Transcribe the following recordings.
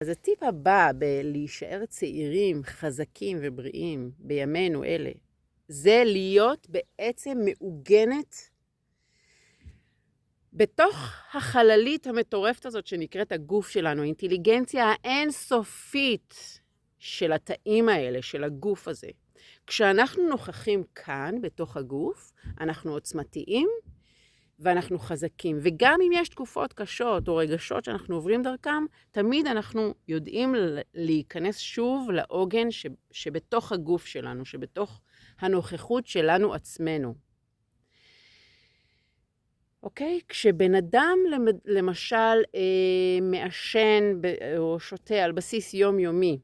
אז הטיפ הבא בלהישאר צעירים, חזקים ובריאים בימינו אלה, זה להיות בעצם מעוגנת בתוך החללית המטורפת הזאת שנקראת הגוף שלנו, האינטליגנציה האינסופית של התאים האלה, של הגוף הזה. כשאנחנו נוכחים כאן בתוך הגוף, אנחנו עוצמתיים ואנחנו חזקים. וגם אם יש תקופות קשות או רגשות שאנחנו עוברים דרכם, תמיד אנחנו יודעים להיכנס שוב לעוגן שבתוך הגוף שלנו, שבתוך הנוכחות שלנו עצמנו. אוקיי? כשבן אדם למשל מעשן או שותה על בסיס יומיומי,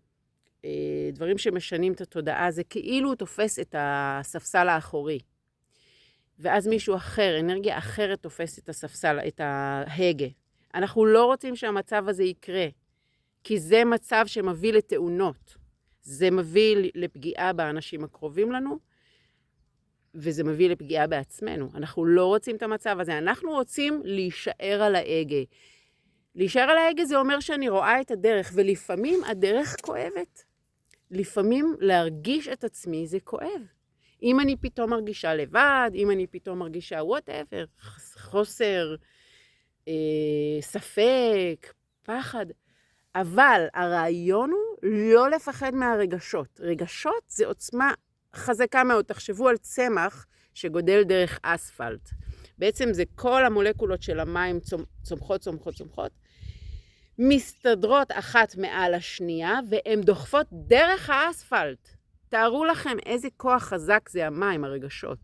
דברים שמשנים את התודעה, זה כאילו הוא תופס את הספסל האחורי. ואז מישהו אחר, אנרגיה אחרת תופס את הספסל, את ההגה. אנחנו לא רוצים שהמצב הזה יקרה, כי זה מצב שמביא לתאונות. זה מביא לפגיעה באנשים הקרובים לנו, וזה מביא לפגיעה בעצמנו. אנחנו לא רוצים את המצב הזה, אנחנו רוצים להישאר על ההגה. להישאר על ההגה זה אומר שאני רואה את הדרך, ולפעמים הדרך כואבת. לפעמים להרגיש את עצמי זה כואב. אם אני פתאום מרגישה לבד, אם אני פתאום מרגישה whatever, חוסר, ספק, פחד. אבל הרעיון הוא לא לפחד מהרגשות. רגשות זה עוצמה חזקה מאוד. תחשבו על צמח שגודל דרך אספלט. בעצם זה כל המולקולות של המים צומחות, מסתדרות אחת מעל השנייה, והן דוחפות דרך האספלט. תארו לכם איזה כוח חזק זה המים, הרגשות.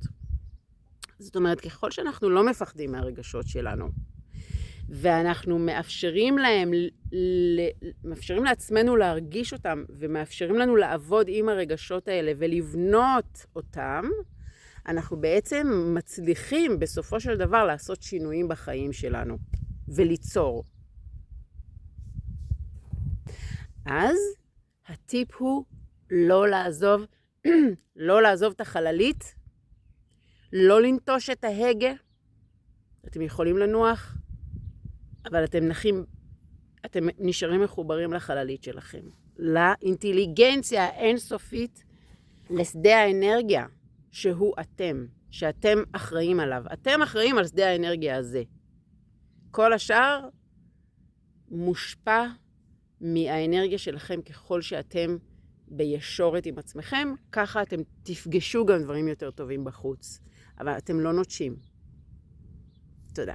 זאת אומרת, ככל שאנחנו לא מפחדים מהרגשות שלנו, ואנחנו מאפשרים לעצמנו להרגיש אותם, ומאפשרים לנו לעבוד עם הרגשות האלה, ולבנות אותם, אנחנו בעצם מצליחים בסופו של דבר לעשות שינויים בחיים שלנו, וליצור. אז הטיפ הוא לא לעזוב את החללית, לא לנטוש את ההגה. אתם יכולים לנוח, אבל אתם נשארים מחוברים לחללית שלכם, לאינטליגנציה האינסופית, לשדה האנרגיה שהוא אתם, שאתם אחראים עליו. אתם אחראים על שדה האנרגיה הזה. כל השאר מושפע מהאנרגיה שלכם. ככל שאתם בישורת עם עצמכם, ככה אתם תפגשו גם דברים יותר טובים בחוץ. אבל אתם לא נוטשים. תודה.